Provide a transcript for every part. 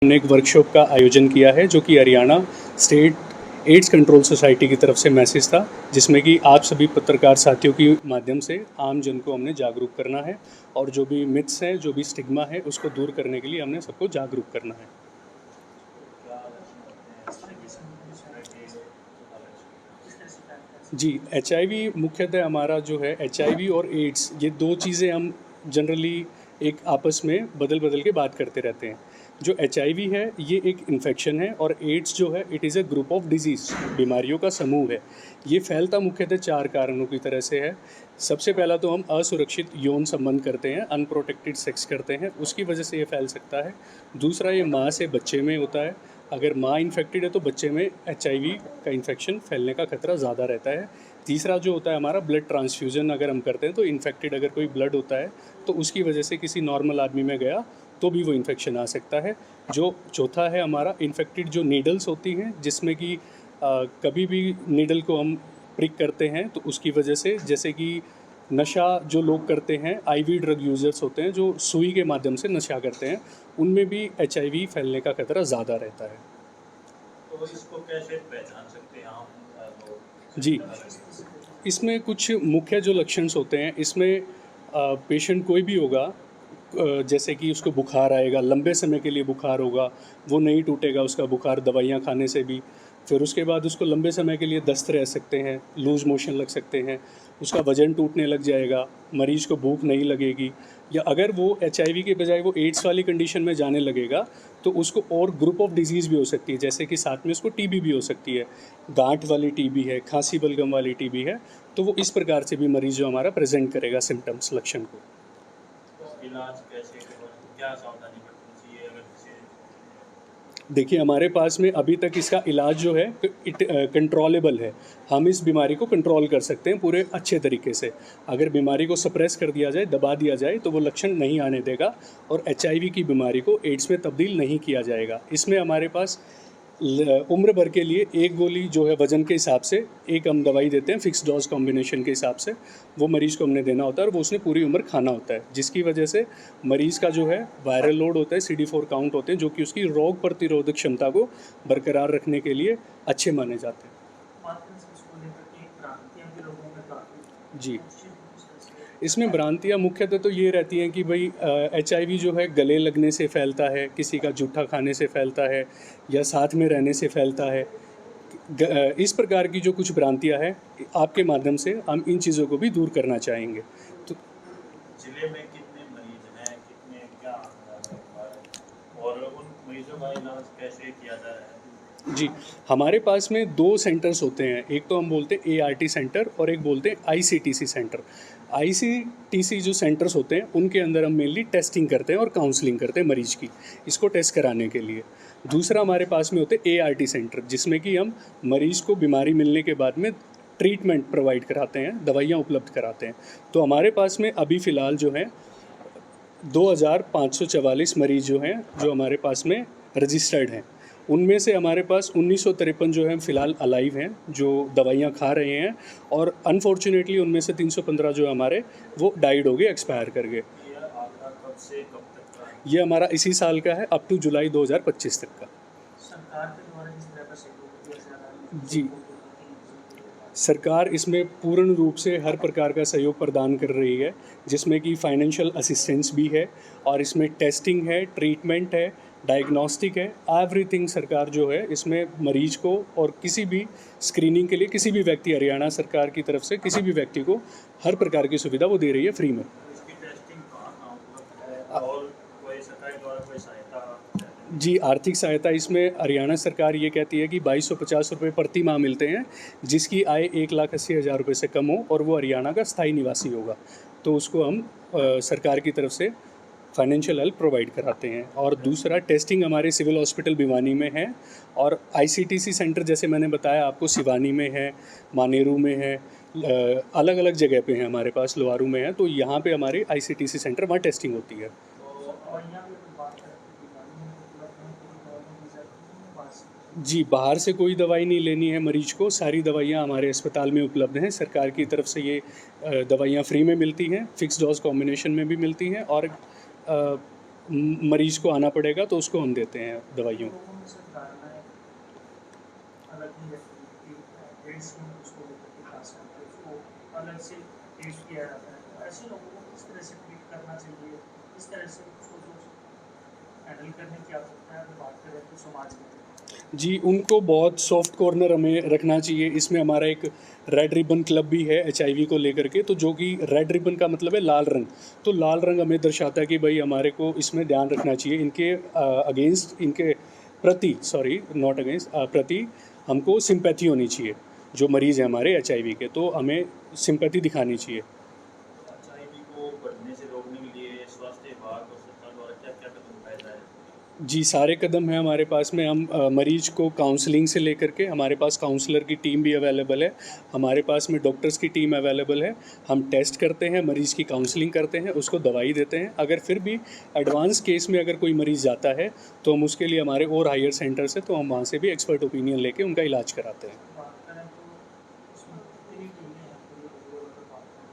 हमने एक वर्कशॉप का आयोजन किया है जो कि Haryana state AIDS control society की तरफ से मैसेज था, जिसमें कि आप सभी पत्रकार साथियों के माध्यम से आम जन को हमने जागरूक करना है और जो भी मिथ्स हैं, जो भी स्टिग्मा है, उसको दूर करने के लिए हमने सबको जागरूक करना है। जी, एचआईवी मुख्यतः हमारा जो है एचआईवी और एड्स, ये दो चीज़ें हम जनरली एक आपस में बदल बदल के बात करते रहते हैं। जो एचआईवी है ये एक इन्फेक्शन है और एड्स जो है it is a group of disease, बीमारियों का समूह है। ये फैलता मुख्यतः 4 कारणों की तरह से है। सबसे पहला तो हम असुरक्षित यौन संबंध करते हैं, अनप्रोटेक्टेड सेक्स करते हैं, उसकी वजह से ये फैल सकता है। दूसरा, ये माँ से बच्चे में होता है। अगर माँ इन्फेक्टेड है तो बच्चे में एचआईवी का इन्फेक्शन फैलने का खतरा ज़्यादा रहता है। तीसरा जो होता है हमारा ब्लड ट्रांसफ्यूज़न अगर हम करते हैं तो इन्फेक्टेड अगर कोई ब्लड होता है तो उसकी वजह से किसी नॉर्मल आदमी में गया तो भी वो इन्फेक्शन आ सकता है। जो चौथा है हमारा इन्फेक्टेड जो नीडल्स होती हैं, जिसमें कि कभी भी नीडल को हम प्रिक करते हैं तो उसकी वजह से, जैसे कि नशा जो लोग करते हैं, आईवी ड्रग यूज़र्स होते हैं जो सुई के माध्यम से नशा करते हैं, उनमें भी एचआईवी फैलने का खतरा ज़्यादा रहता है। तो इसको कैसे पहचान सकते हैं हम लोग? जी, इसमें कुछ मुख्य जो लक्षण होते हैं, इसमें पेशेंट कोई भी होगा, जैसे कि उसको बुखार आएगा, लंबे समय के लिए बुखार होगा, वो नहीं टूटेगा उसका बुखार दवाइयाँ खाने से भी। फिर उसके बाद उसको लंबे समय के लिए दस्त रह सकते हैं, लूज़ मोशन लग सकते हैं, उसका वज़न टूटने लग जाएगा, मरीज़ को भूख नहीं लगेगी, या अगर वो एचआईवी के बजाय वो एड्स वाली कंडीशन में जाने लगेगा तो उसको और ग्रुप ऑफ डिजीज़ भी हो सकती है, जैसे कि साथ में उसको टीबी भी हो सकती है, गांठ वाली टीबी है, खांसी बलगम वाली टीबी है। तो वो इस प्रकार से भी मरीज़ जो हमारा प्रेजेंट करेगा सिम्टम्स, लक्षण को। इलाज कैसे करें? क्या सावधानी बरतनी चाहिए अगर किसी? देखिए, हमारे पास में अभी तक इसका इलाज जो है कंट्रोलेबल है। हम इस बीमारी को कंट्रोल कर सकते हैं पूरे अच्छे तरीके से। अगर बीमारी को सप्रेस कर दिया जाए, दबा दिया जाए, तो वो लक्षण नहीं आने देगा और एचआईवी की बीमारी को एड्स में तब्दील नहीं किया जाएगा। इसमें हमारे पास उम्र भर के लिए एक गोली जो है वज़न के हिसाब से एक हम दवाई देते हैं, फिक्स डोज कॉम्बिनेशन के हिसाब से वो मरीज़ को हमने देना होता है और वो उसने पूरी उम्र खाना होता है, जिसकी वजह से मरीज़ का जो है वायरल लोड होता है, CD4 काउंट होते हैं, जो कि उसकी रोग प्रतिरोधक क्षमता को बरकरार रखने के लिए अच्छे माने जाते हैं। जी, इसमें भ्रांतियाँ मुख्यतः तो ये रहती हैं कि भाई एचआईवी जो है गले लगने से फैलता है, किसी का जूठा खाने से फैलता है, या साथ में रहने से फैलता है। इस प्रकार की जो कुछ भ्रांतियाँ हैं, आपके माध्यम से हम इन चीज़ों को भी दूर करना चाहेंगे। तो जिले में कितने मरीज हैं, कितने क्या आंकड़ा है और उन मरीजों का इलाज कैसे किया जा रहा है? जी, हमारे पास में 2 सेंटर्स होते हैं, एक तो हम बोलते हैं एआरटी सेंटर और एक बोलते हैं आईसीटीसी सेंटर। आईसीटीसी जो सेंटर्स होते हैं उनके अंदर हम मेनली टेस्टिंग करते हैं और काउंसलिंग करते हैं मरीज़ की, इसको टेस्ट कराने के लिए। दूसरा हमारे पास में होते हैं एआरटी सेंटर, जिसमें कि हम मरीज़ को बीमारी मिलने के बाद में ट्रीटमेंट प्रोवाइड कराते हैं, दवाइयाँ उपलब्ध कराते हैं। तो हमारे पास में अभी फ़िलहाल जो है 2544 मरीज़ जो हैं, जो हमारे पास में रजिस्टर्ड हैं। उनमें से हमारे पास 1953 जो हैं फ़िलहाल अलाइव हैं, जो दवाइयाँ खा रहे हैं, और अनफॉर्चुनेटली उनमें से 315 जो हमारे वो डाइड हो गए, एक्सपायर कर गए। ये आंकड़ा कब से कब तक का है? ये हमारा इसी साल का है, अप टू जुलाई 2025 तक का। सरकार के द्वारा जिस तरह का सहयोग दिया जा रहा है, जी, सरकार इसमें पूर्ण रूप से हर प्रकार का सहयोग प्रदान कर रही है, जिसमें कि फाइनेंशियल असिस्टेंस भी है और इसमें टेस्टिंग है, ट्रीटमेंट है, डायग्नोस्टिक है, एवरीथिंग सरकार जो है इसमें मरीज को और किसी भी स्क्रीनिंग के लिए किसी भी व्यक्ति, हरियाणा सरकार की तरफ से किसी भी व्यक्ति को हर प्रकार की सुविधा वो दे रही है फ्री में। इसकी टेस्टिंग कहाँ उपलब्ध है और कोई सरकार द्वारा कोई सहायता? जी, आर्थिक सहायता इसमें हरियाणा सरकार ये कहती है कि 2250 रुपये प्रति माह मिलते हैं, जिसकी आय 1,80,000 रुपये से कम हो और वो हरियाणा का स्थायी निवासी होगा, तो उसको हम सरकार की तरफ से फाइनेंशियल हेल्प प्रोवाइड कराते हैं। और दूसरा, टेस्टिंग हमारे सिविल हॉस्पिटल भिवानी में है और आईसीटीसी सेंटर जैसे मैंने बताया आपको सिवानी में है, मानेरू में है, अलग अलग जगह पे हैं हमारे पास, लोहारू में है, तो यहाँ पे हमारे आईसीटीसी सेंटर, वहाँ टेस्टिंग होती है। जी, बाहर से कोई दवाई नहीं लेनी है मरीज को, सारी दवाइयाँ हमारे अस्पताल में उपलब्ध हैं। सरकार की तरफ से ये दवाइयाँ फ्री में मिलती हैं, फिक्स डोज कॉम्बिनेशन में भी मिलती हैं और मरीज़ को आना पड़ेगा तो उसको हम देते हैं दवाइयों। लोगों में सिर्फ धारणा है अलग ही रहती है कि एड्स में उसको लेकर के खास करके उसको अलग से ट्रीट किया जाता है। तो ऐसे लोगों को किस तरह से ट्रीट करना चाहिए, किस तरह से उसको जो हैंडल करने की आवश्यकता है, अगर बात करें तो समाज में। जी, उनको बहुत सॉफ्ट कॉर्नर हमें रखना चाहिए। इसमें हमारा एक रेड रिबन क्लब भी है एचआईवी को लेकर के, तो जो कि रेड रिबन का मतलब है लाल रंग। तो लाल रंग हमें दर्शाता है कि भाई हमारे को इसमें ध्यान रखना चाहिए, इनके अगेंस्ट, इनके प्रति, सॉरी नॉट अगेंस्ट, प्रति हमको सिंपैथी होनी चाहिए। जो मरीज़ हैं हमारे एचआईवी के, तो हमें सिंपैथी दिखानी चाहिए। एचआईवी को बढ़ने से रोकने के लिए स्वास्थ्य विभाग और सरकार द्वारा क्या क्या कदम उठाए जा रहे हैं? जी, सारे कदम हैं हमारे पास में। हम मरीज़ को काउंसलिंग से लेकर के, हमारे पास काउंसलर की टीम भी अवेलेबल है, हमारे पास में डॉक्टर्स की टीम अवेलेबल है। हम टेस्ट करते हैं, मरीज़ की काउंसलिंग करते हैं, उसको दवाई देते हैं। अगर फिर भी एडवांस केस में अगर कोई मरीज़ जाता है तो हम उसके लिए, हमारे और हायर सेंटर्स है तो हम वहाँ से भी एक्सपर्ट ओपिनियन लेके उनका इलाज कराते हैं। बात करें तो उसमें कितनी टीमें हैं पूरी ओवरऑल अगर बात करें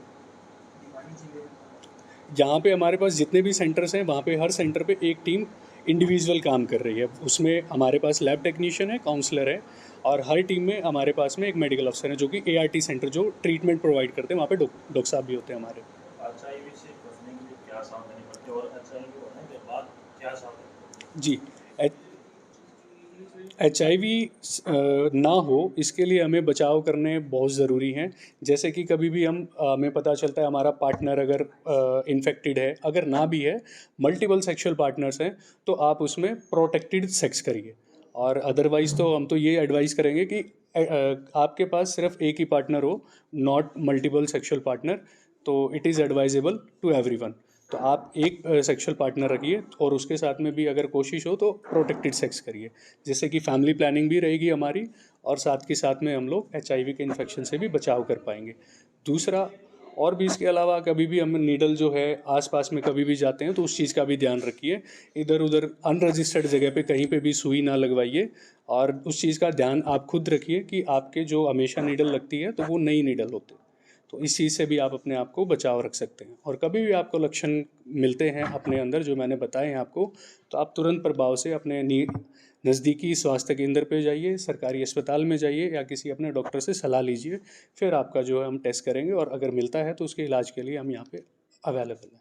भिवानी जिले में? यहाँ पे हमारे पास जितने भी सेंटर्स हैं, वहाँ पे हर सेंटर पे एक टीम इंडिविजुअल काम कर रही है। उसमें हमारे पास लैब टेक्नीशियन है, काउंसलर है, और हर टीम में हमारे पास में एक मेडिकल अफसर है जो कि एआरटी सेंटर जो ट्रीटमेंट प्रोवाइड करते हैं, वहाँ पे डॉक्टर साहब भी होते हैं हमारे। एचआईवी से बचने के लिए क्या सावधानी बरतें और एचआईवी होने के बाद क्या सावधानी? जी, एचआईवी ना हो इसके लिए हमें बचाव करने बहुत ज़रूरी हैं। जैसे कि कभी भी हमें पता चलता है हमारा पार्टनर अगर इन्फेक्टेड है, अगर ना भी है, मल्टीपल सेक्सुअल पार्टनर्स हैं, तो आप उसमें प्रोटेक्टेड सेक्स करिए। और अदरवाइज़ तो हम तो ये एडवाइस करेंगे कि आपके पास सिर्फ एक ही पार्टनर हो, नॉट मल्टीपल सेक्सुअल पार्टनर। तो it is advisable to everyone. तो आप एक सेक्सुअल पार्टनर रखिए और उसके साथ में भी अगर कोशिश हो तो प्रोटेक्टेड सेक्स करिए, जिससे कि फैमिली प्लानिंग भी रहेगी हमारी, और साथ के साथ में हम लोग एचआईवी के इन्फेक्शन से भी बचाव कर पाएंगे। दूसरा, और भी इसके अलावा कभी भी हम नीडल जो है आसपास में कभी भी जाते हैं तो उस चीज़ का भी ध्यान रखिए। इधर उधर अनरजिस्टर्ड जगह पे कहीं पे भी सुई ना लगवाइए, और उस चीज़ का ध्यान आप खुद रखिए कि आपके जो हमेशा नीडल लगती है तो वो नई नीडल होती है। तो इस चीज़ से भी आप अपने आप को बचाव रख सकते हैं। और कभी भी आपको लक्षण मिलते हैं अपने अंदर जो मैंने बताए हैं आपको, तो आप तुरंत प्रभाव से अपने नज़दीकी स्वास्थ्य केंद्र पे जाइए, सरकारी अस्पताल में जाइए, या किसी अपने डॉक्टर से सलाह लीजिए। फिर आपका जो है हम टेस्ट करेंगे, और अगर मिलता है तो उसके इलाज के लिए हम यहाँ पे अवेलेबल हैं।